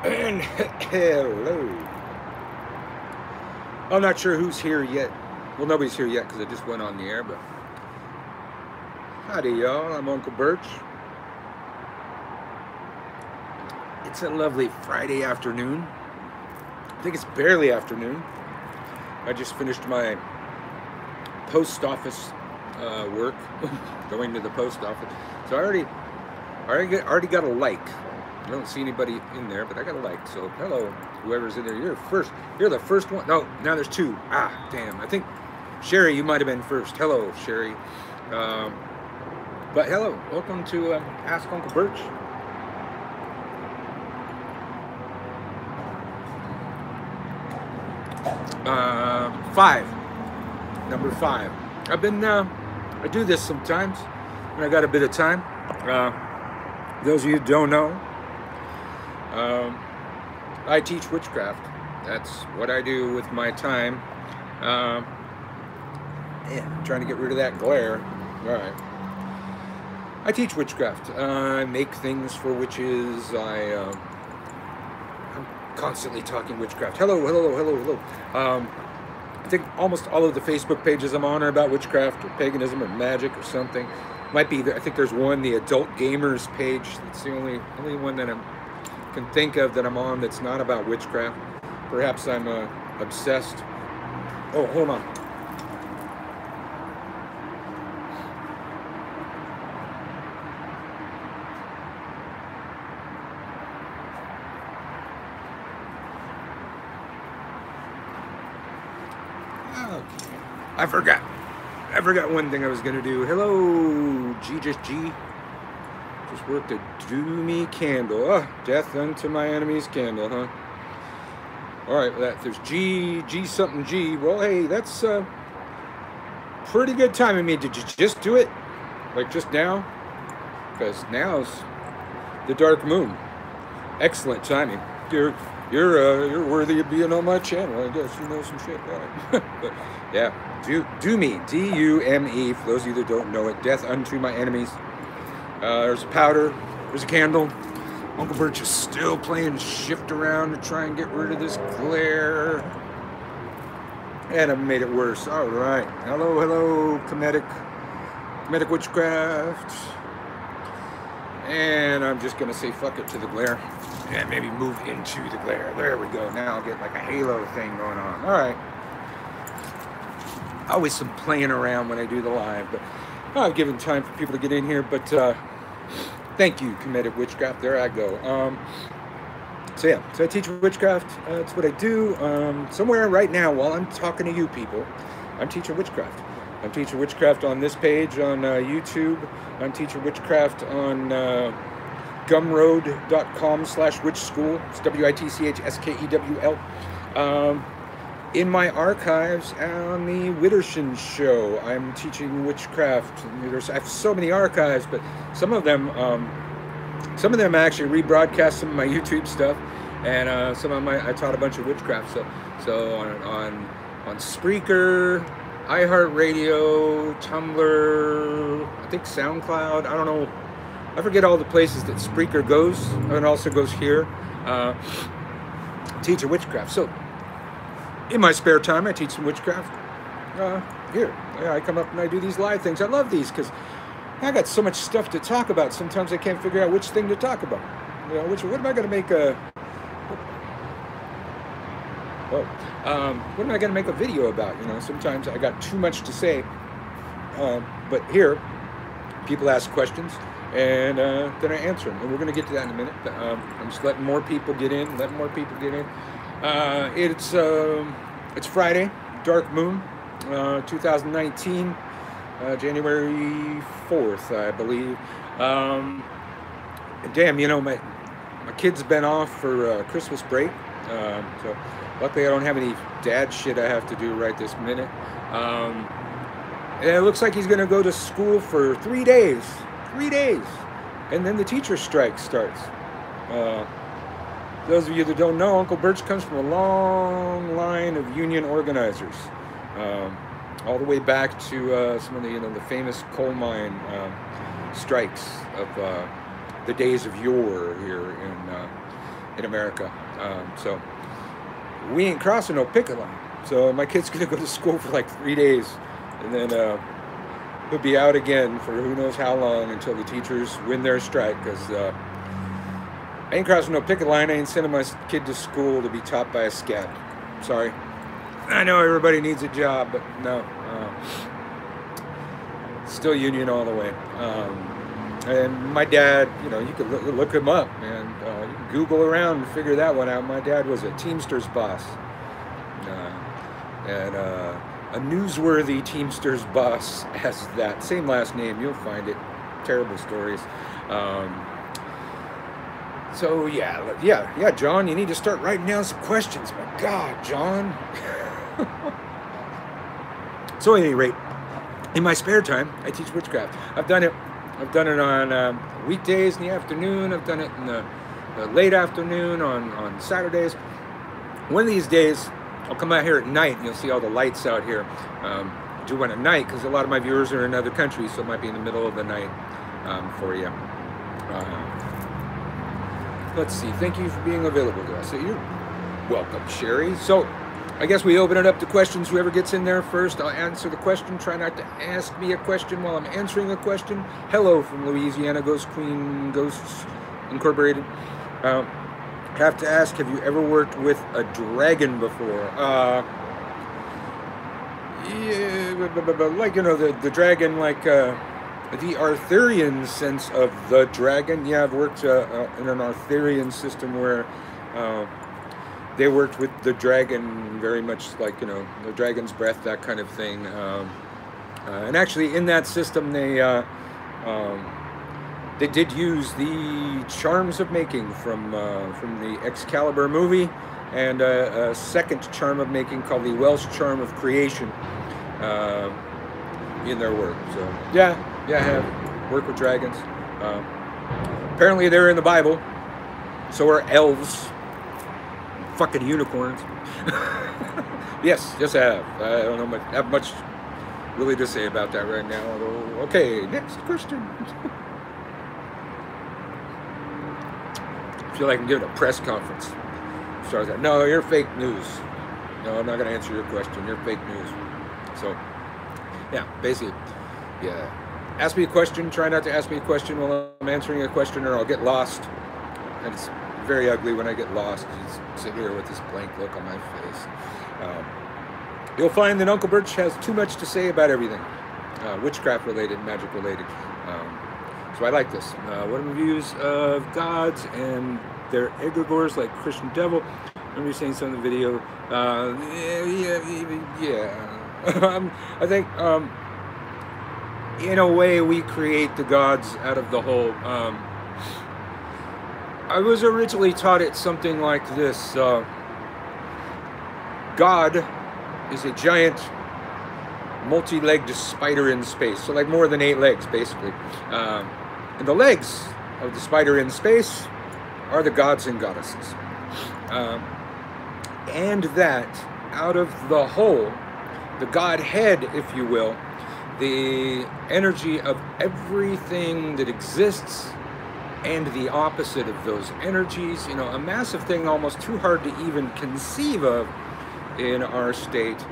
And hello. I'm not sure who's here yet. Well, nobody's here yet because I just went on the air, but howdy, y'all. I'm Uncle Birch. It's a lovely Friday afternoon. I think it's barely afternoon. I just finished my post office work, going to the post office. So I already got a like. I don't see anybody in there, but I got a like. So hello, whoever's in there. You're first. You're the first one. No, now there's two. Ah, damn. I think Sherry, you might have been first. Hello, Sherry. Um, but hello, welcome to Ask Uncle Birch. Five. Number five. I do this sometimes when I got a bit of time. Those of you who don't know, I teach witchcraft. That's what I do with my time. I'm trying to get rid of that glare. All right. I teach witchcraft. I make things for witches. I'm constantly talking witchcraft. Hello, hello, hello, hello. I think almost all of the Facebook pages I'm on are about witchcraft or paganism or magic or something. Might be, I think there's one, the Adult Gamers page. That's the only one that I can think of that I'm on that's not about witchcraft. Perhaps I'm obsessed. Oh, hold on. Okay. I forgot one thing I was gonna do. Hello, G. Just worked a do me candle. Oh, death unto my enemy's candle, huh? All right, there's G something G. Well, hey, that's pretty good timing. I mean, did you just do it? Like just now? Because now's the dark moon. Excellent timing. You're worthy of being on my channel. I guess you know some shit, right? But yeah, do me, D-U-M-E. For those of you that don't know it, death unto my enemies. There's a powder. There's a candle. Uncle Birch is still playing shift around to try and get rid of this glare. And I've made it worse. All right. Hello, comedic witchcraft. And I'm just gonna say fuck it to the glare, and maybe move into the glare. There we go. Now I'll get like a halo thing going on. All right. Always some playing around when I do the live, but I've given time for people to get in here. But thank you, comedic witchcraft. There I go. So I teach witchcraft. That's what I do. Somewhere right now, while I'm talking to you people, I'm teaching witchcraft. I'm teaching witchcraft on this page on YouTube. I'm teaching witchcraft on gumroad.com/witchschool. It's WITCHSKEWL. In my archives on the Witterson show, I'm teaching witchcraft. I have so many archives, but some of them I actually rebroadcast some of my YouTube stuff, and I taught a bunch of witchcraft. So on Spreaker, iHeartRadio, Tumblr, I think SoundCloud. I don't know. I forget all the places that Spreaker goes, and it also goes here. Teach a witchcraft. So in my spare time, I teach some witchcraft. Here, yeah, I come up and I do these live things. I love these because I got so much stuff to talk about. Sometimes I can't figure out which thing to talk about. You know, what am I going to make a? What am I going to make a video about? You know, sometimes I got too much to say. But here, people ask questions, and then I answer them. And we're going to get to that in a minute. But, I'm just letting more people get in. It's Friday, dark moon, 2019, January 4th, I believe. Damn, you know, my kid's been off for Christmas break, so luckily I don't have any dad shit I have to do right this minute. And it looks like he's going to go to school for 3 days, and then the teacher strike starts. Those of you that don't know, Uncle Birch comes from a long line of union organizers, all the way back to some of the famous coal mine strikes of the days of yore here in America. So we ain't crossing no picket line. So my kid's gonna go to school for like 3 days, and then he'll be out again for who knows how long until the teachers win their strike. Because I ain't crossing no picket line. I ain't sending my kid to school to be taught by a scab. Sorry. I know everybody needs a job, but no. Still union all the way. And my dad, you know, you could look him up, and you can Google around and figure that one out. My dad was a Teamsters boss. And a newsworthy Teamsters boss has that same last name. You'll find it. Terrible stories. So yeah, John, you need to start writing down some questions. My God, John. So at any rate, in my spare time, I teach witchcraft. I've done it on weekdays in the afternoon. I've done it in the late afternoon on Saturdays. One of these days, I'll come out here at night, and you'll see all the lights out here. Do one at night, because a lot of my viewers are in other countries, so it might be in the middle of the night for you. Let's see. Thank you for being available to us. You're welcome, Sherry. So I guess we open it up to questions. Whoever gets in there first, I'll answer the question. Try not to ask me a question while I'm answering a question. Hello from Louisiana, Ghost Queen Ghosts Incorporated. Have to ask, have you ever worked with a dragon before? Yeah, like, you know, the dragon, like the Arthurian sense of the dragon. Yeah, I've worked in an Arthurian system where they worked with the dragon very much like, you know, the dragon's breath, that kind of thing. And actually in that system they did use the charms of making from the Excalibur movie, and a second charm of making called the Welsh charm of creation in their work. So yeah, I have worked with dragons. Apparently they're in the Bible. So are elves. Fucking unicorns. yes I have. I don't have much really to say about that right now. Although, okay, next question. I feel like I'm giving a press conference. So I was like, no, you're fake news. No, I'm not going to answer your question. You're fake news. So, yeah, basically, yeah. Ask me a question. Try not to ask me a question while I'm answering a question, or I'll get lost. And it's very ugly when I get lost. Just sit here with this blank look on my face. You'll find that Uncle Birch has too much to say about everything. Witchcraft related, magic related. So I like this. What are my views of gods and their egregores like Christian devil? I remember you saying some in the video. Yeah. I think in a way we create the gods out of the whole. I was originally taught it something like this. God is a giant multi-legged spider in space. So like more than 8 legs, basically. And the legs of the spider in space are the gods and goddesses. And that out of the whole, the Godhead, if you will, the energy of everything that exists and the opposite of those energies, you know, a massive thing almost too hard to even conceive of in our state.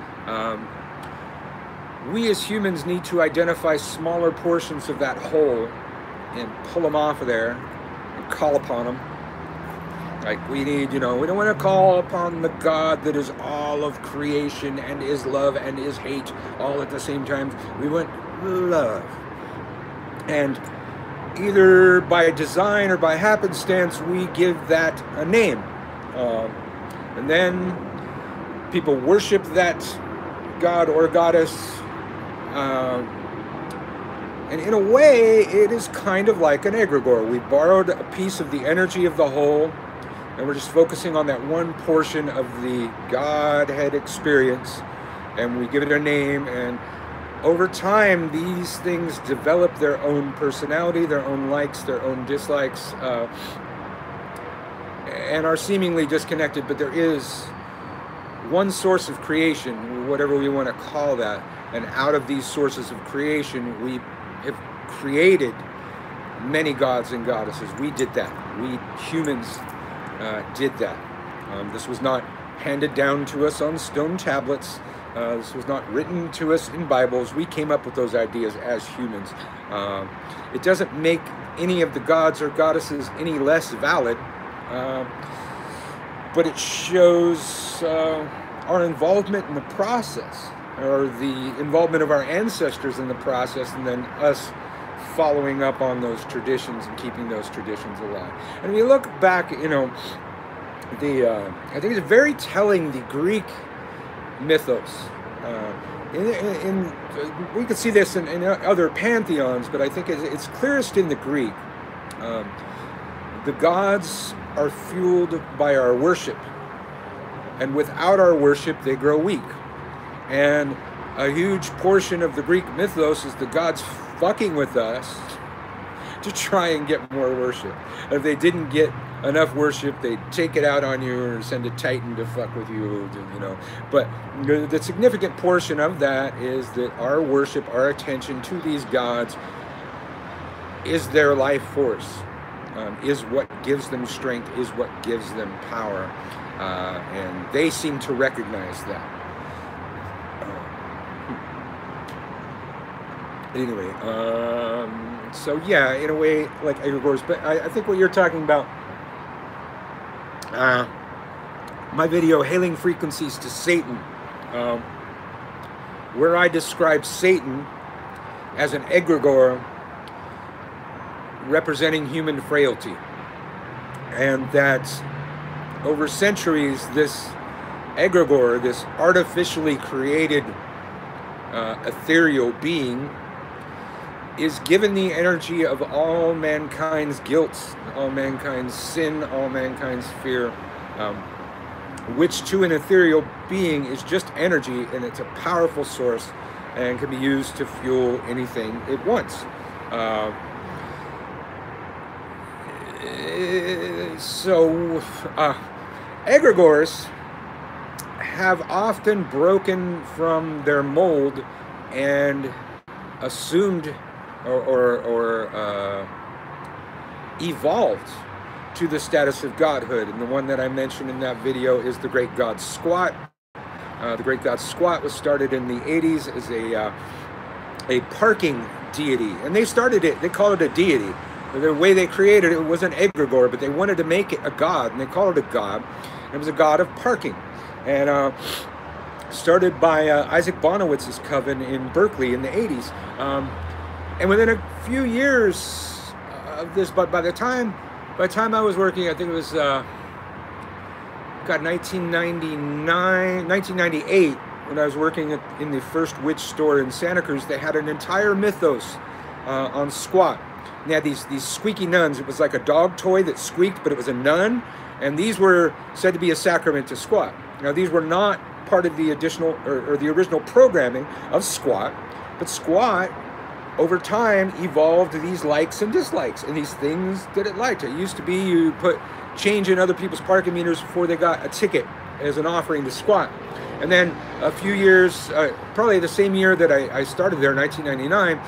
We as humans need to identify smaller portions of that whole and pull them off of there and call upon them. Like we need, you know, we don't want to call upon the God that is all of creation and is love and is hate all at the same time. We want love. And either by design or by happenstance, we give that a name. And then people worship that God or goddess. And in a way, it is kind of like an egregore. We borrowed a piece of the energy of the whole, and we're just focusing on that one portion of the Godhead experience, and we give it a name, and over time, these things develop their own personality, their own likes, their own dislikes, and are seemingly disconnected, but there is one source of creation, whatever we want to call that, and out of these sources of creation, we have created many gods and goddesses. We did that. We humans did that. This was not handed down to us on stone tablets. This was not written to us in Bibles. We came up with those ideas as humans. It doesn't make any of the gods or goddesses any less valid, but it shows our involvement in the process, or the involvement of our ancestors in the process, and then us following up on those traditions and keeping those traditions alive. And if you look back, you know, I think it's very telling, the Greek mythos. We could see this in other pantheons, but I think it's clearest in the Greek. The gods are fueled by our worship, and without our worship, they grow weak. And a huge portion of the Greek mythos is the gods fucking with us to try and get more worship. If they didn't get enough worship, they'd take it out on you or send a titan to fuck with you, you know. But the significant portion of that is that our worship, our attention to these gods is their life force, is what gives them strength, is what gives them power. And they seem to recognize that. Anyway, so yeah, in a way, like egregores, but I think what you're talking about, my video, Hailing Frequencies to Satan, where I describe Satan as an egregore representing human frailty, and that over centuries, this egregore, this artificially created ethereal being, is given the energy of all mankind's guilt, all mankind's sin, all mankind's fear, which to an ethereal being is just energy, and it's a powerful source and can be used to fuel anything it wants. Egregores have often broken from their mold and assumed or evolved to the status of godhood. And the one that I mentioned in that video is the great god Squat. The great god Squat was started in the 80s as a parking deity, and they started it, they call it a deity. The way they created it was an egregore, but they wanted to make it a god, and they called it a god. It was a god of parking, and started by Isaac Bonowitz's coven in Berkeley in the 80s. And within a few years of this, but by the time I was working, I think it was 1998, when I was working in the first witch store in Santa Cruz, they had an entire mythos on Squat. And they had these squeaky nuns. It was like a dog toy that squeaked, but it was a nun, and these were said to be a sacrament to Squat. Now, these were not part of the additional or the original programming of Squat, but Squat over time evolved these likes and dislikes and these things that it liked. It used to be you put change in other people's parking meters before they got a ticket as an offering to Squat. And then a few years, probably the same year that I started there, 1999,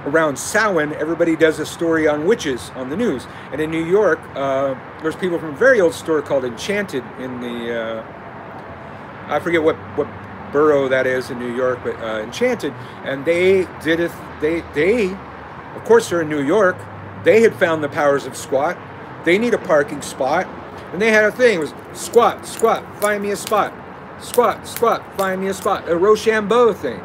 around Samhain, everybody does a story on witches on the news. And in New York, there's people from a very old store called Enchanted in the, I forget what borough that is in New York, but Enchanted, and they did it. They, of course, they're in New York. They had found the powers of Squat. They need a parking spot, and they had a thing. It was Squat, Squat, find me a spot. Squat, Squat, find me a spot. A Rochambeau thing,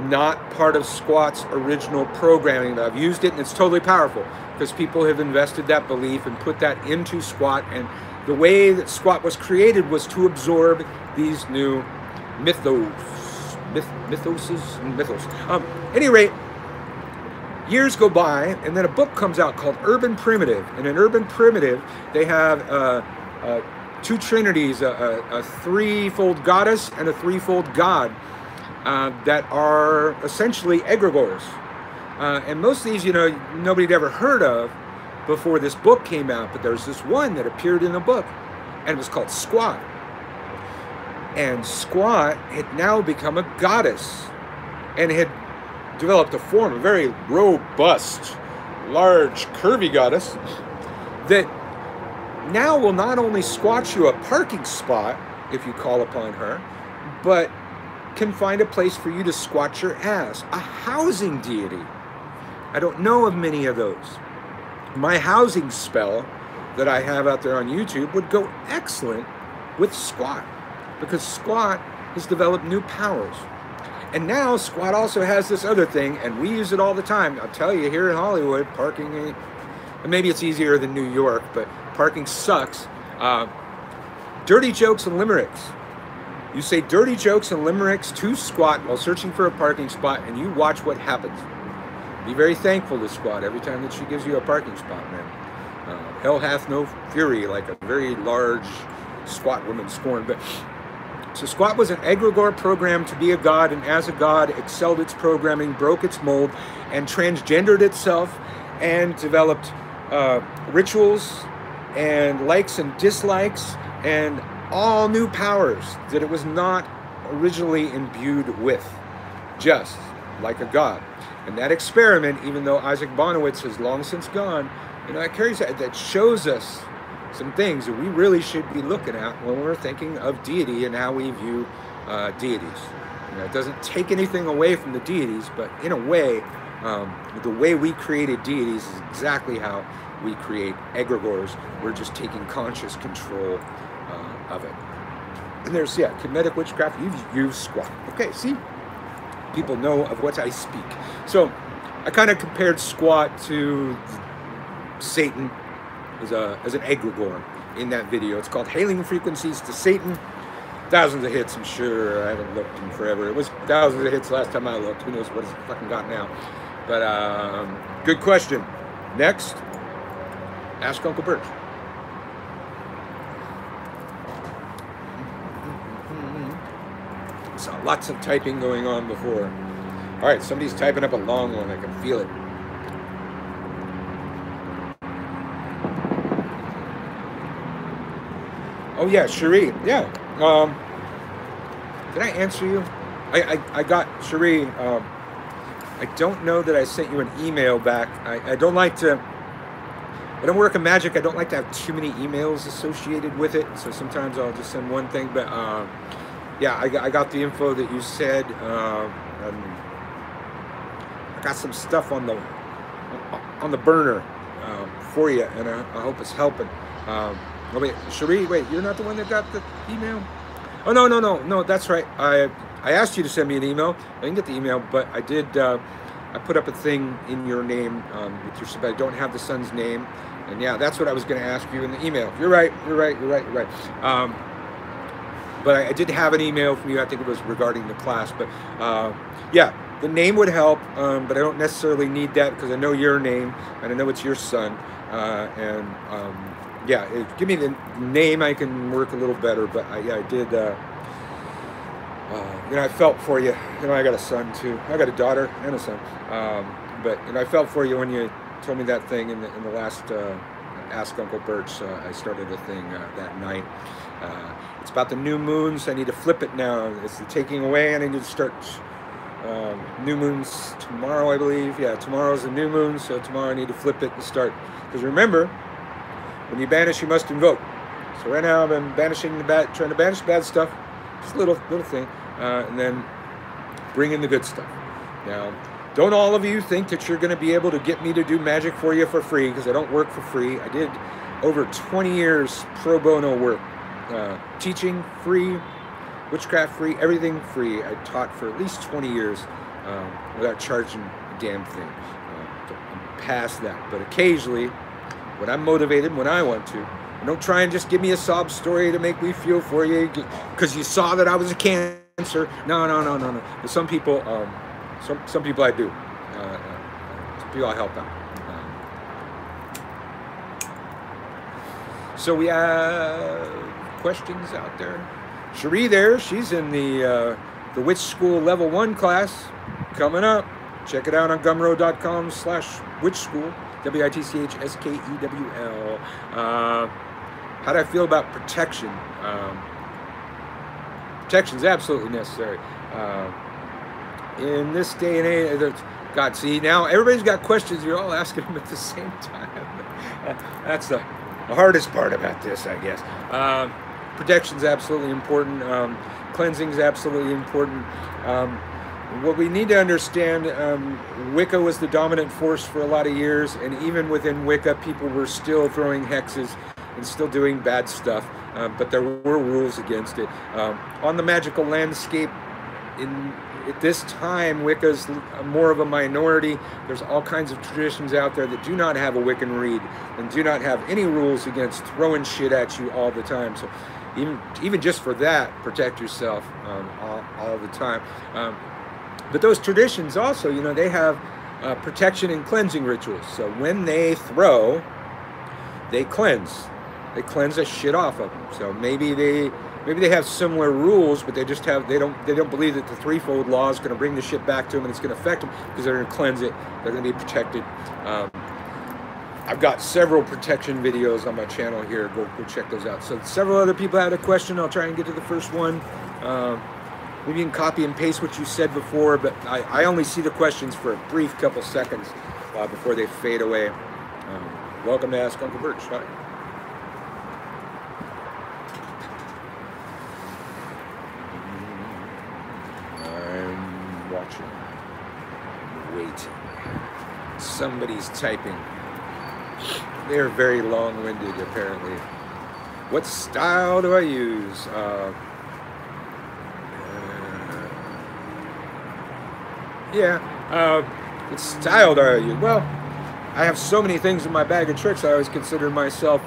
not part of Squat's original programming. But I've used it, and it's totally powerful because people have invested that belief and put that into Squat. And the way that Squat was created was to absorb these new mythos. Any rate, years go by, and then a book comes out called Urban Primitive. And in Urban Primitive, they have two trinities, a threefold goddess and a threefold god that are essentially egregores. And most of these, you know, nobody had ever heard of before this book came out, but there's this one that appeared in the book, and it was called Squat. And Squat had now become a goddess and had developed a form, a very robust, large, curvy goddess that now will not only squat you a parking spot if you call upon her, but can find a place for you to squat your ass. A housing deity. I don't know of many of those. My housing spell that I have out there on YouTube would go excellent with squat, because squat has developed new powers. And now squat also has this other thing, and we use it all the time. I'll tell you, here in Hollywood, parking, and maybe it's easier than New York, but parking sucks. Dirty jokes and limericks. You say dirty jokes and limericks to squat while searching for a parking spot, and you watch what happens. Be very thankful to squat every time that she gives you a parking spot, man. Hell hath no fury like a very large squat woman scorned. But so squat was an egregore programmed to be a god, and as a god excelled its programming, broke its mold, and transgendered itself, and developed rituals and likes and dislikes and all new powers that it was not originally imbued with, just like a god. And that experiment, even though Isaac Bonowitz has long since gone, you know, that shows us some things that we really should be looking at when we're thinking of deity and how we view deities. You know, it doesn't take anything away from the deities, but in a way, the way we created deities is exactly how we create egregores. We're just taking conscious control of it. And there's, yeah, Kemetic witchcraft, you've used squat. Okay, see? People know of what I speak. So I kind of compared squat to Satan as an egregore in that video. It's called Hailing Frequencies to Satan. Thousands of hits, I'm sure. I haven't looked in forever. It was thousands of hits last time I looked. Who knows what it's fucking got now. But good question. Next, ask Uncle Birch. Saw lots of typing going on before. All right, somebody's typing up a long one. I can feel it. Oh yeah, Cherie. Yeah. Did I answer you? I got Cherie. I don't know that I sent you an email back. I don't like to. I don't work in magic. I don't like to have too many emails associated with it. So sometimes I'll just send one thing. But yeah, I got the info that you said. And I got some stuff on the burner for you, and I hope it's helping. Oh wait, Cherie, wait, you're not the one that got the email? Oh no, that's right. I asked you to send me an email. I didn't get the email, but I did. I put up a thing in your name with your. But I don't have the son's name, and yeah, that's what I was going to ask you in the email. You're right. But I did have an email from you. I think it was regarding the class. But yeah, the name would help, but I don't necessarily need that because I know your name and I know it's your son. Yeah, give me the name, I can work a little better. But yeah, I did. You know, I felt for you. You know, I got a son too. I got a daughter and a son. But you know, I felt for you when you told me that thing in the last Ask Uncle Birch. I started a thing that night. It's about the new moons. I need to flip it now. It's the taking away, and I need to start new moons tomorrow, I believe. Yeah, tomorrow's the new moon, so tomorrow I need to flip it and start. Because remember, when you banish, you must invoke. So right now I've been banishing the bad, trying to banish bad stuff, just a little thing, and then bring in the good stuff. Now, don't all of you think that you're going to be able to get me to do magic for you for free, because I don't work for free. I did over 20 years pro bono work. Teaching free, witchcraft free, everything free. I taught for at least 20 years without charging a damn thing. I'm past that, but occasionally, when I'm motivated, when I want to, don't try and just give me a sob story to make me feel for you because you saw that I was a cancer. No. But some people, some people I do. Some people I help out. So we have questions out there. Cherie there, she's in the Witch School Level 1 class coming up. Check it out on gumroad.com/witch school. WITCHSKEWL. How do I feel about protection? Protection is absolutely necessary. In this day and age, God, see, now everybody's got questions. You're all asking them at the same time. the hardest part about this, I guess. Protection is absolutely important. Cleansing is absolutely important. What we need to understand, Wicca was the dominant force for a lot of years, and even within Wicca, people were still throwing hexes and still doing bad stuff, but there were rules against it. On the magical landscape, at this time, Wicca's more of a minority. There's all kinds of traditions out there that do not have a Wiccan read and do not have any rules against throwing shit at you all the time. So even just for that, protect yourself all the time. But those traditions also, you know, they have protection and cleansing rituals. So when they throw, they cleanse. They cleanse the shit off of them. So maybe they have similar rules, but they don't believe that the threefold law is going to bring the shit back to them and it's going to affect them, because they're going to cleanse it. They're going to be protected. I've got several protection videos on my channel here. Go check those out. So several other people had a question. I'll try and get to the first one. Maybe you can copy and paste what you said before, but I only see the questions for a brief couple seconds before they fade away. Welcome to Ask Uncle Birch. Hi. I'm watching, waiting. Somebody's typing. They're very long-winded, apparently. What style do I use? What style do I use? Well, I have so many things in my bag of tricks. I always consider myself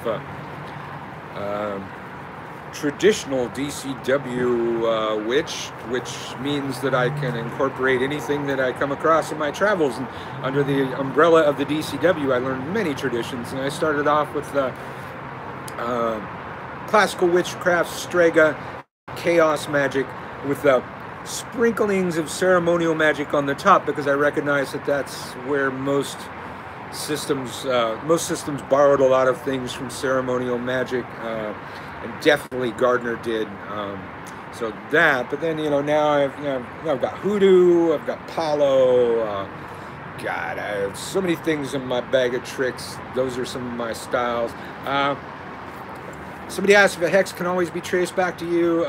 traditional DCW witch, which means that I can incorporate anything that I come across in my travels. And under the umbrella of the DCW, I learned many traditions. And I started off with classical witchcraft, strega, chaos magic, with sprinklings of ceremonial magic on the top, because I recognize that that's where most systems borrowed a lot of things from ceremonial magic. And definitely Gardner did. So that, but then, you know, now I've got hoodoo, I've got Palo. God, I have so many things in my bag of tricks. Those are some of my styles. Somebody asked if a hex can always be traced back to you.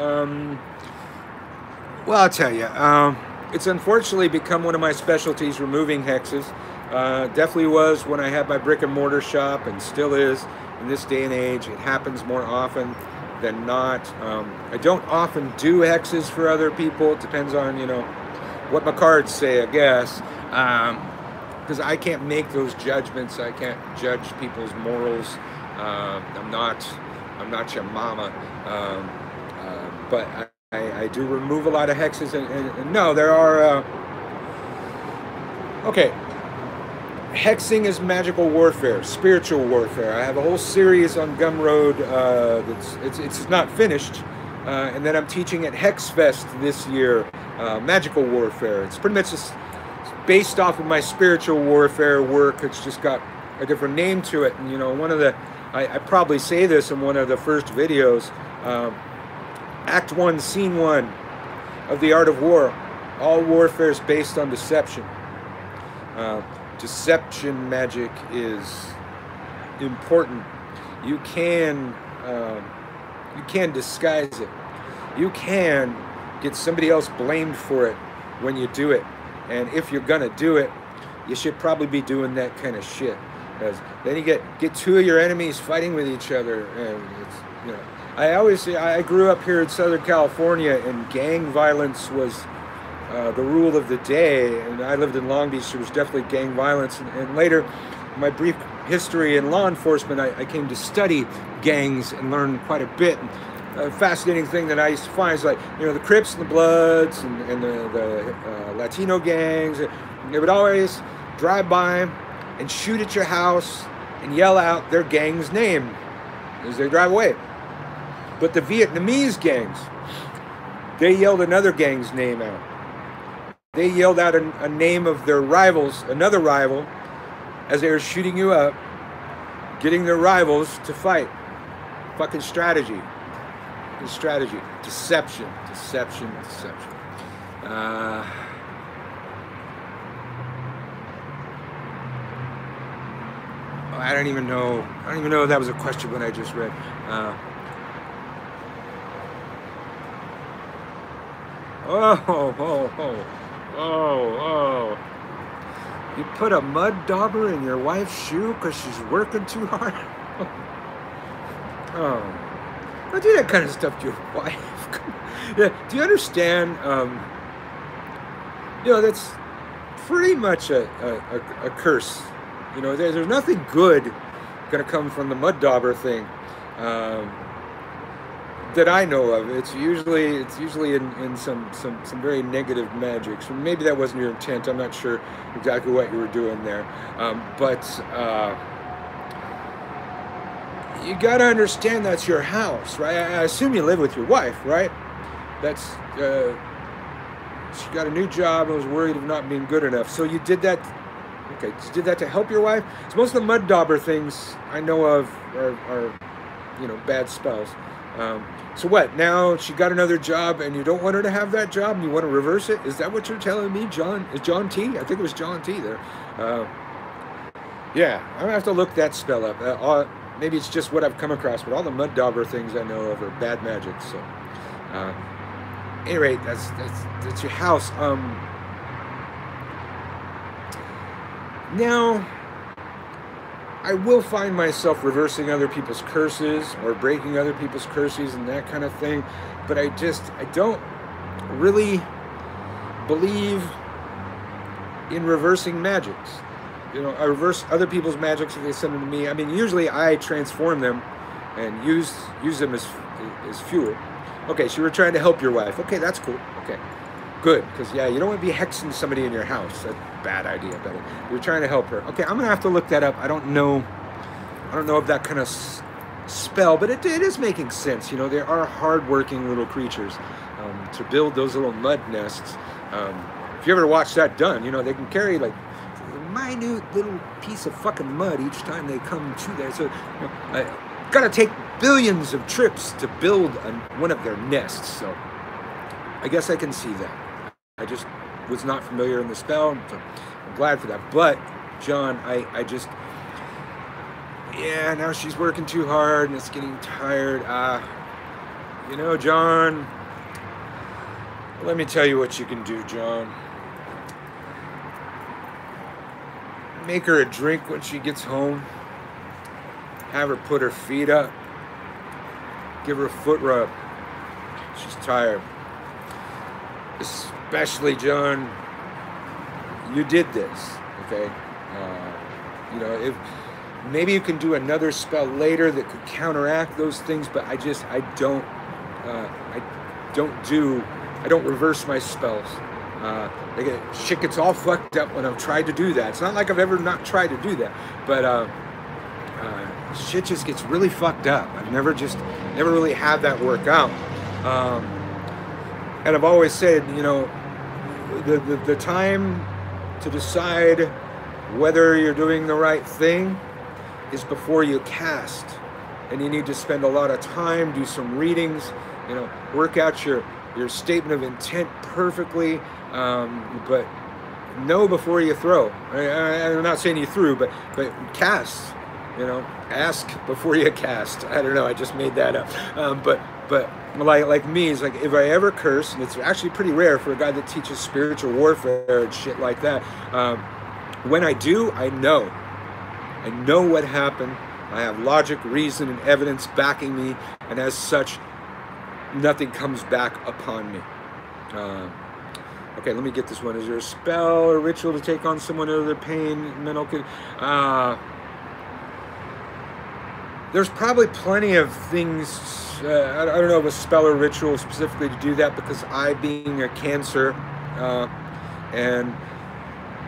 Well, I'll tell you, it's unfortunately become one of my specialties, removing hexes. Definitely was when I had my brick and mortar shop, and still is. In this day and age, it happens more often than not. I don't often do hexes for other people. It depends on, you know, what my cards say, I guess. Because I can't make those judgments. I can't judge people's morals. I'm not your mama. But I do remove a lot of hexes. And no, there are... okay. Hexing is magical warfare, spiritual warfare. I have a whole series on Gumroad it's not finished, and then I'm teaching at Hex Fest this year, magical warfare. It's pretty much just based off of my spiritual warfare work. It's just got a different name to it. And, you know, one of the, I probably say this in one of the first videos, Act 1, Scene 1 of The Art of War. All warfare is based on deception. Deception magic is important. You can disguise it. You can get somebody else blamed for it when you do it. And if you're gonna do it, you should probably be doing that kind of shit. Because then you get two of your enemies fighting with each other, and it's, you know. I always say, I grew up here in Southern California, and gang violence was the rule of the day. And I lived in Long Beach, so there was definitely gang violence. And later, in my brief history in law enforcement, I came to study gangs and learn quite a bit. A fascinating thing that I used to find is, like, you know, the Crips and the Bloods and the Latino gangs, they would always drive by and shoot at your house and yell out their gang's name as they drive away. But the Vietnamese gangs, they yelled another gang's name out. They yelled out a name of their rivals, another rival, as they were shooting you up, getting their rivals to fight. Fucking strategy. Strategy. Deception. Deception. Deception. I don't even know. I don't even know if that was a question when I just read. Oh, oh, oh, oh, oh. You put a mud dauber in your wife's shoe because she's working too hard? Oh. Don't do that kind of stuff to your wife. Yeah. Do you understand? That's pretty much a curse. There's nothing good going to come from the mud dauber thing. That I know of. It's usually in some very negative magic. So maybe that wasn't your intent. I'm not sure exactly what you were doing there. But you got to understand that's your house, right? I assume you live with your wife, right? That's she got a new job and was worried of not being good enough. So you did that. Okay, you did that to help your wife. So most of the mud dauber things I know of are bad spells. So what? Now she got another job, and you don't want her to have that job, and you want to reverse it? Is that what you're telling me, John? Is John T? I think it was John T. there. Yeah, I'm gonna have to look that spell up. Maybe it's just what I've come across, but all the mud dauber things I know of are bad magic. So, at any rate, that's your house. Now, I will find myself reversing other people's curses or breaking other people's curses and that kind of thing, but I don't really believe in reversing magics. I reverse other people's magics if they send them to me. I mean, usually I transform them and use them as fuel. Okay, so you were trying to help your wife. Okay, that's cool. Okay, good, because yeah, you don't want to be hexing somebody in your house. That's a bad idea, but you're trying to help her. Okay, I'm gonna have to look that up. I don't know if that kind of spell, but it is making sense. There are hard-working little creatures to build those little mud nests. If you ever watch that done, they can carry like a minute little piece of fucking mud each time they come to there. So gotta take billions of trips to build one of their nests. So I guess I can see that. I just was not familiar in the spell, so I'm glad for that. But John, yeah, now she's working too hard and it's getting tired. John, let me tell you what you can do, John. Make her a drink when she gets home. Have her put her feet up. Give her a foot rub. She's tired. Especially, John, you did this, okay? If maybe you can do another spell later that could counteract those things, but I don't reverse my spells. Shit gets all fucked up when I've tried to do that. It's not like I've ever not tried to do that, but shit just gets really fucked up. I've never really had that work out. And I've always said, the time to decide whether you're doing the right thing is before you cast. And you need to spend a lot of time, do some readings, work out your statement of intent perfectly, but know before you throw. I'm not saying you threw, but cast. Ask before you cast. I don't know. I just made that up. But like me, it's like if I ever curse, and it's actually pretty rare for a guy that teaches spiritual warfare and shit like that. When I do, I know what happened. I have logic, reason, and evidence backing me, and as such, nothing comes back upon me. Okay, let me get this one. Is there a spell or ritual to take on someone under their pain, mental? There's probably plenty of things. I don't know of a spell or ritual specifically to do that, because I, being a Cancer, and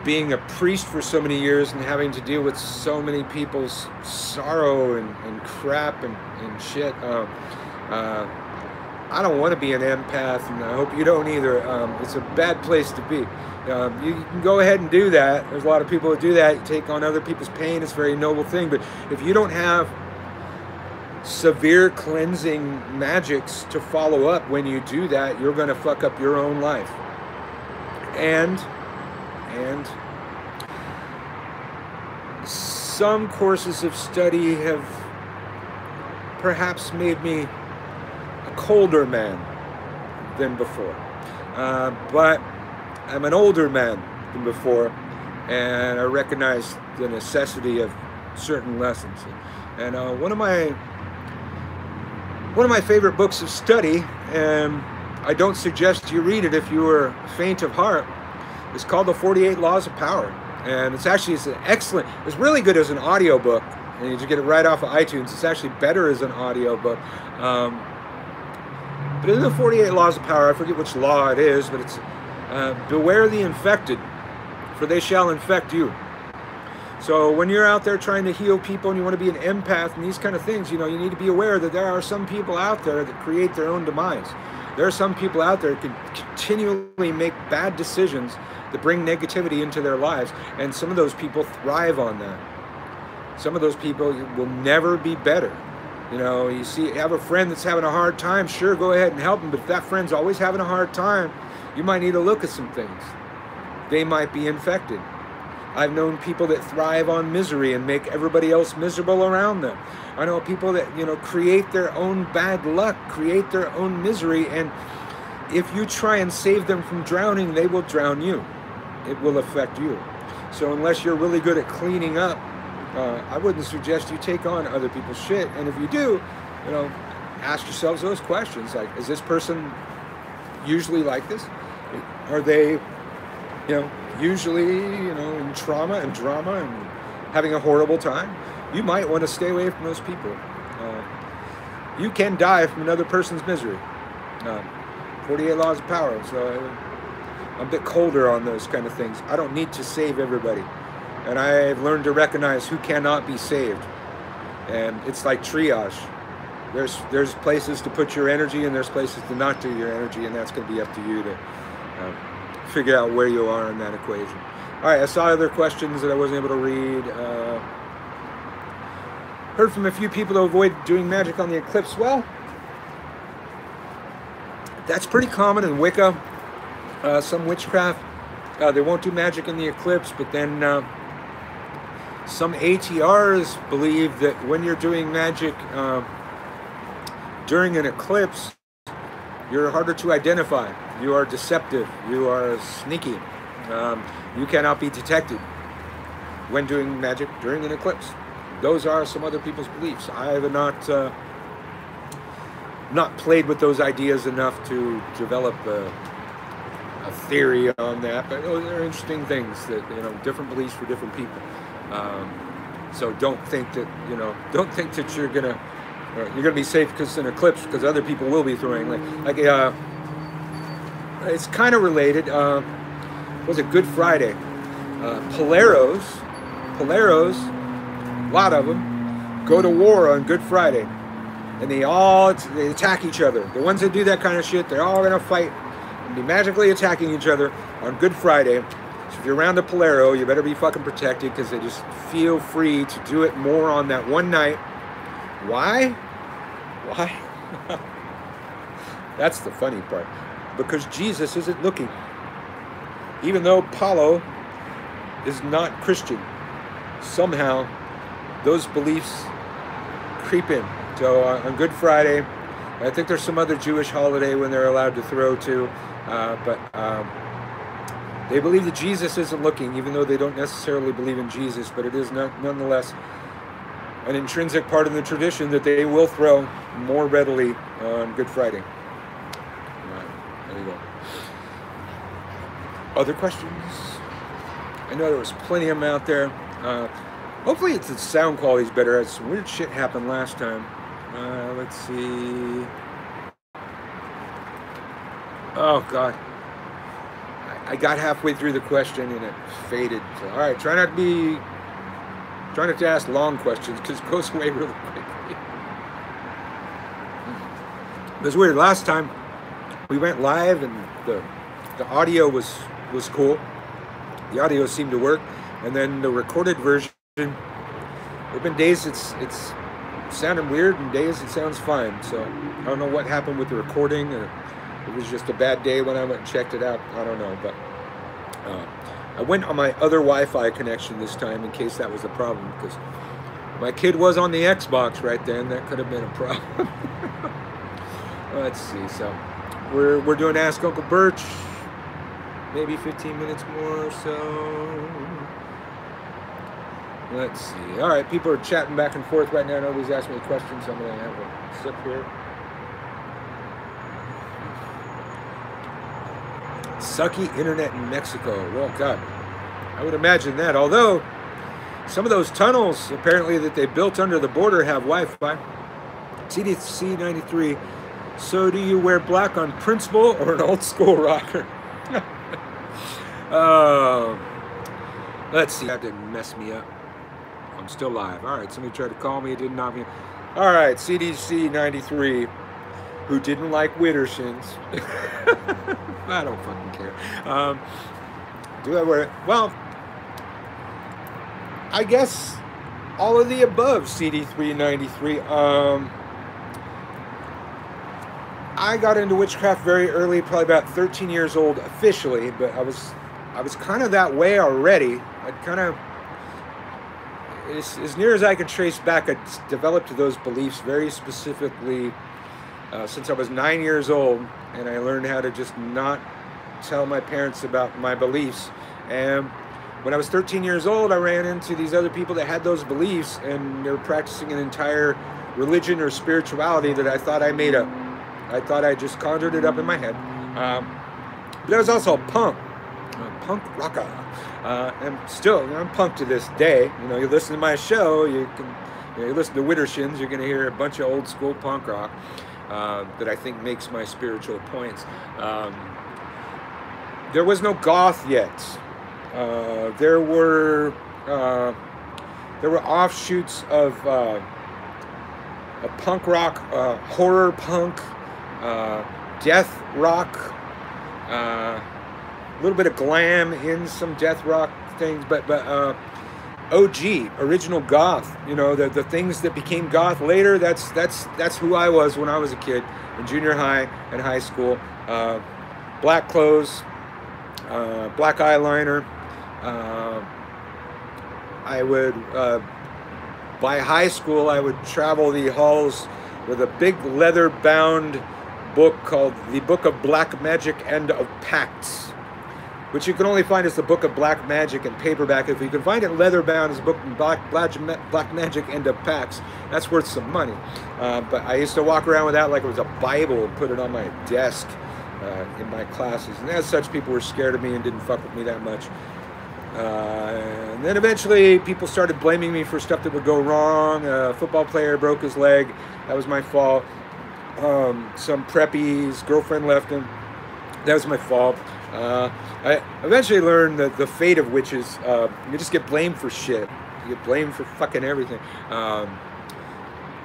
being a priest for so many years and having to deal with so many people's sorrow and crap and shit, I don't want to be an empath, and I hope you don't either. It's a bad place to be. You can go ahead and do that. There's a lot of people that do that. You take on other people's pain. It's a very noble thing. But if you don't have severe cleansing magics to follow up when you do that, you're going to fuck up your own life. And some courses of study have perhaps made me a colder man than before. But I'm an older man than before, and I recognize the necessity of certain lessons. And one of my favorite books of study, and I don't suggest you read it if you are faint of heart, is called The 48 Laws of Power. And it's an excellent, it's really good as an audio book, and you just get it right off of iTunes. It's actually better as an audio book. But in the 48 Laws of Power, I forget which law it is, but it's beware the infected, for they shall infect you. So when you're out there trying to heal people and you want to be an empath and these kind of things, you know, you need to be aware that there are some people out there that create their own demise. There are some people out there that can continually make bad decisions that bring negativity into their lives, and some of those people thrive on that. Some of those people will never be better. You know, you have a friend that's having a hard time, sure, go ahead and help them, but if that friend's always having a hard time, you might need to look at some things. They might be infected. I've known people that thrive on misery and make everybody else miserable around them. I know people that, you know, create their own bad luck, create their own misery, and if you try and save them from drowning, they will drown you. It will affect you. So unless you're really good at cleaning up, I wouldn't suggest you take on other people's shit. And if you do, you know, ask yourselves those questions, like, is this person usually like this? Are they, you know, usually, you know, in trauma and drama and having a horrible time? You might want to stay away from those people. You can die from another person's misery. 48 Laws of Power. So I'm a bit colder on those kind of things. I don't need to save everybody. And I've learned to recognize who cannot be saved. And it's like triage. There's places to put your energy and there's places to not do your energy, and that's going to be up to you to figure out where you are in that equation. All right, I saw other questions that I wasn't able to read. Heard from a few people to avoid doing magic on the eclipse. Well, that's pretty common in Wicca. Some witchcraft, they won't do magic in the eclipse, but then some ATRs believe that when you're doing magic during an eclipse, you're harder to identify. You are deceptive. You are sneaky. You cannot be detected when doing magic during an eclipse. Those are some other people's beliefs. I have not played with those ideas enough to develop a theory on that, but those are interesting things that, you know, different beliefs for different people. So don't think that, you know, you're gonna be safe because it's an eclipse, because other people will be throwing like it's kind of related. Was it Good Friday? Poleros, a lot of them go to war on Good Friday, and they attack each other. The ones that do that kind of shit, they're all gonna fight and be magically attacking each other on Good Friday. So if you're around a Polero, you better be fucking protected, because they just feel free to do it more on that one night. Why? That's the funny part. Because Jesus isn't looking. Even though Paulo is not Christian, somehow those beliefs creep in. So on Good Friday, I think there's some other Jewish holiday when they're allowed to throw too, but they believe that Jesus isn't looking, even though they don't necessarily believe in Jesus, but it is nonetheless an intrinsic part of the tradition that they will throw more readily on Good Friday. There you go. Other questions? I know there was plenty of them out there. Hopefully the sound quality is better. Some weird shit happened last time. Let's see. Oh God. I got halfway through the question and it faded. So, all right, try not to ask long questions, because it goes away really quickly. It was weird. Last time we went live and the audio was cool. The audio seemed to work, and then the recorded version, there have been days it's sounded weird and days it sounds fine. So I don't know what happened with the recording, or it was just a bad day when I went and checked it out. I don't know, but I went on my other Wi-Fi connection this time in case that was a problem, because my kid was on the Xbox right then. That could have been a problem. Let's see. So we're doing Ask Uncle Birch. Maybe 15 minutes more or so. Let's see. All right, people are chatting back and forth right now. Nobody's asking me questions, so I'm going to have a sip here. Sucky internet in Mexico. Well, God, I would imagine that. Although some of those tunnels, apparently, that they built under the border have Wi-Fi. CDC 93. So do you wear black on principle or an old school rocker? Let's see. That didn't mess me up. I'm still live. All right, somebody tried to call me. It didn't knock me. All right, CDC 93, who didn't like Widdershins. I don't fucking care. Do I wear it? Well, I guess all of the above, CD393. I got into witchcraft very early, probably about 13 years old officially, but I was kind of that way already. I'd kind of, as near as I can trace back, I developed those beliefs very specifically since I was 9 years old, and I learned how to just not tell my parents about my beliefs. And when I was 13 years old, I ran into these other people that had those beliefs, and they were practicing an entire religion or spirituality that I thought I made up. I thought I just conjured it up in my head. But I was also a punk rocker. And still, I'm punk to this day. You know, you listen to my show, you listen to Widdershins, you're going to hear a bunch of old school punk rock that I think makes my spiritual points. There was no goth yet. There were offshoots of punk rock, horror punk, death rock, a little bit of glam in some death rock things, but OG, original goth, you know, the things that became goth later, that's who I was when I was a kid in junior high and high school. Black clothes, black eyeliner. I would, by high school, I would travel the halls with a big leather-bound book called The Book of Black Magic and of Pacts, which you can only find as the Book of Black Magic in paperback. If you can find it leather-bound as a book of Black Magic and of Pacts, that's worth some money. But I used to walk around with that like it was a Bible and put it on my desk in my classes. And as such, people were scared of me and didn't fuck with me that much. And then eventually people started blaming me for stuff that would go wrong. A football player broke his leg. That was my fault. Some preppies, girlfriend left him. That was my fault. I eventually learned that the fate of witches, you just get blamed for shit. You get blamed for fucking everything.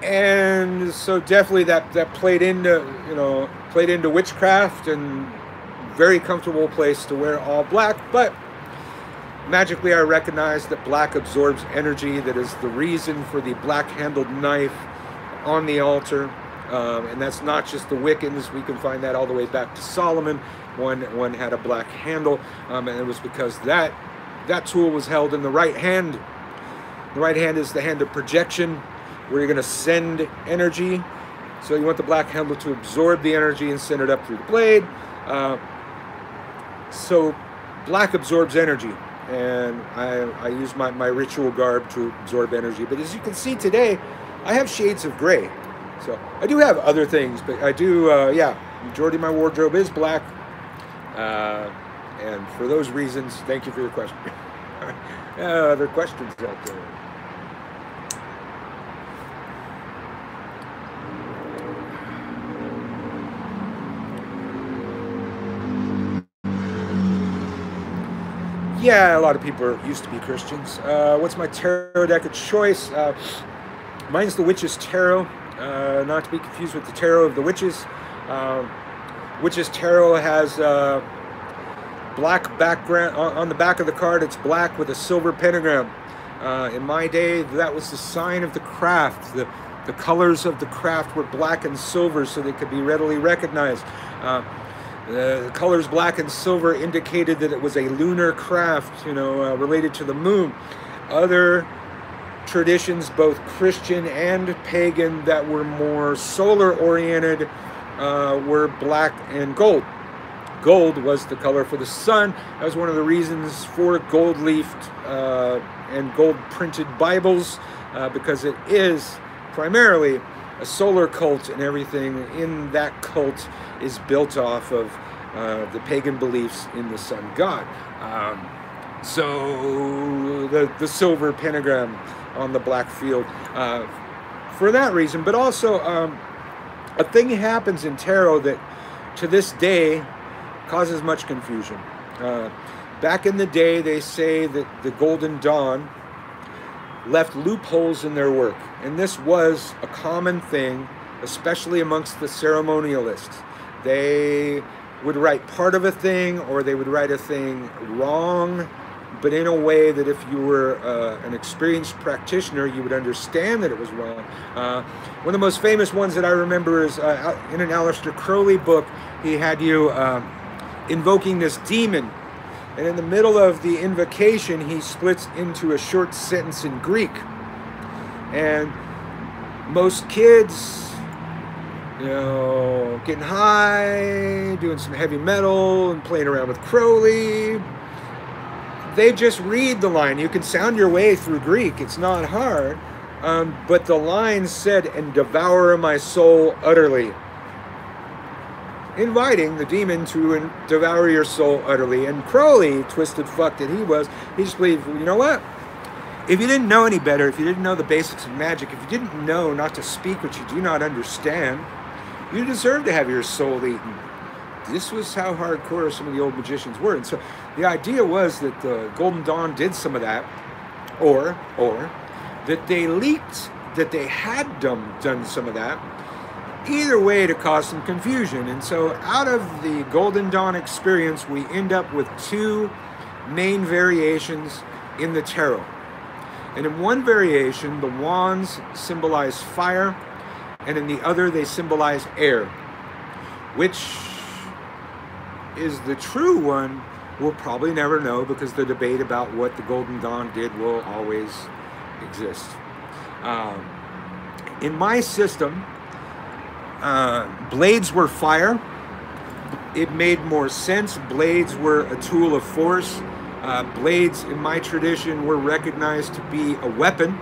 And so definitely that played into witchcraft, and very comfortable place to wear all black. But magically I recognized that black absorbs energy. That is the reason for the black-handled knife on the altar. And that's not just the Wiccans. We can find that all the way back to Solomon. One had a black handle, and it was because that tool was held in the right hand. The right hand is the hand of projection, where you're going to send energy. So you want the black handle to absorb the energy and send it up through the blade. So black absorbs energy, and I use my ritual garb to absorb energy. But as you can see today, I have shades of gray. So I do have other things, but I do, yeah, majority of my wardrobe is black. And for those reasons, thank you for your question. Other questions out there? Yeah, a lot of people used to be Christians. What's my tarot deck of choice? Mine's the Witch's Tarot. Not to be confused with the Tarot of the Witches. Witch's Tarot has black background. On the back of the card, it's black with a silver pentagram. In my day, that was the sign of the craft. The colors of the craft were black and silver, so they could be readily recognized. The colors black and silver indicated that it was a lunar craft, related to the moon. Other traditions, both Christian and pagan, that were more solar oriented were black and gold. Gold was the color for the sun. That was one of the reasons for gold leafed and gold printed Bibles, because it is primarily a solar cult, and everything in that cult is built off of the pagan beliefs in the sun god. So the silver pentagram on the black field for that reason. But also a thing happens in tarot that to this day causes much confusion. Back in the day, they say that the Golden Dawn left loopholes in their work, and this was a common thing, especially amongst the ceremonialists. They would write part of a thing, or they would write a thing wrong, but in a way that if you were an experienced practitioner, you would understand that it was wrong. One of the most famous ones that I remember is in an Aleister Crowley book. He had you invoking this demon, and in the middle of the invocation, he splits into a short sentence in Greek. And most kids, getting high, doing some heavy metal and playing around with Crowley, they just read the line. You can sound your way through Greek. It's not hard. But the line said, "and devour my soul utterly," inviting the demon to devour your soul utterly. And Crowley, twisted fuck that he was, he just believed, you know what? If you didn't know any better, if you didn't know the basics of magic, if you didn't know not to speak what you do not understand, you deserve to have your soul eaten. This was how hardcore some of the old magicians were. And so the idea was that the Golden Dawn did some of that, or that they leaked that they had done some of that. Either way, to cause some confusion. And so out of the Golden Dawn experience, we end up with two main variations in the tarot. And in one variation, the wands symbolize fire, and in the other, they symbolize air. Which is the true one, we'll probably never know, because the debate about what the Golden Dawn did will always exist. In my system, blades were fire. It made more sense. Blades were a tool of force. Blades, in my tradition, were recognized to be a weapon,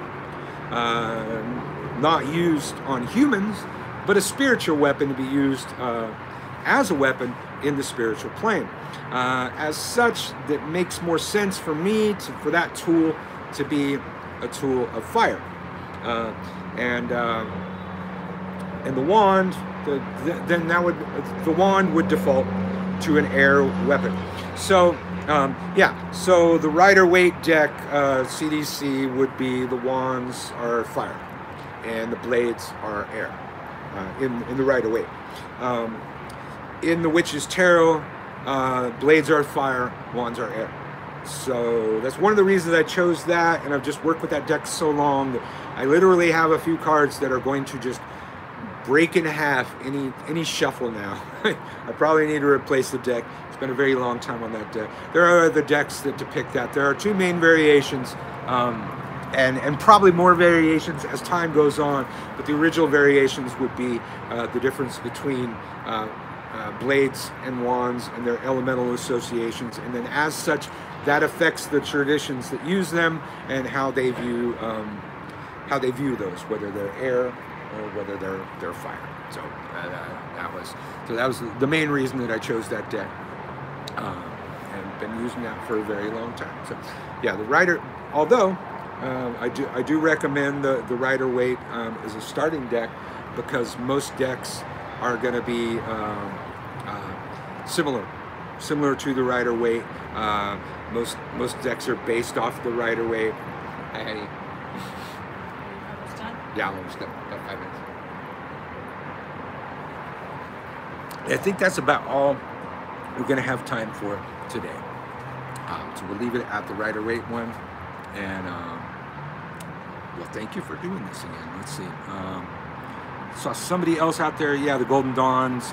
not used on humans, but a spiritual weapon to be used as a weapon in the spiritual plane. As such, that makes more sense for me for that tool to be a tool of fire. And the wand, the wand would default to an air weapon. So so the Rider-Waite deck, CDC, would be the wands are fire, and the blades are air in the Rider-Waite. In the Witch's Tarot, blades are fire, wands are air. So that's one of the reasons I chose that, and I've just worked with that deck so long that I literally have a few cards that are going to just break in half any shuffle now. I probably need to replace the deck. It's been a very long time on that deck. There are other decks that depict that. There are two main variations, and probably more variations as time goes on, but the original variations would be the difference between blades and wands and their elemental associations, and then as such, that affects the traditions that use them and how they view those, whether they're air or whether they're fire. So that was the main reason that I chose that deck, and been using that for a very long time. So yeah, the Rider, although I do recommend the Rider-Waite as a starting deck, because most decks are going to be similar to the Rider-Waite. Most decks are based off the Rider-Waite. Hi, Eddie. Almost done? Yeah, almost done. About 5 minutes. I think that's about all we're going to have time for today. So we'll leave it at the Rider-Waite one. And, well, thank you for doing this again. Let's see. Saw somebody else out there. Yeah, the Golden Dawns.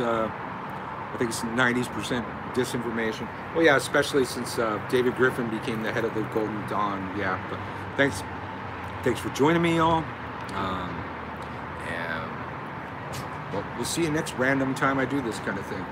I think it's 90% disinformation. Well, yeah, especially since David Griffin became the head of the Golden Dawn. Yeah, but thanks for joining me, y'all. And well, we'll see you next random time I do this kind of thing.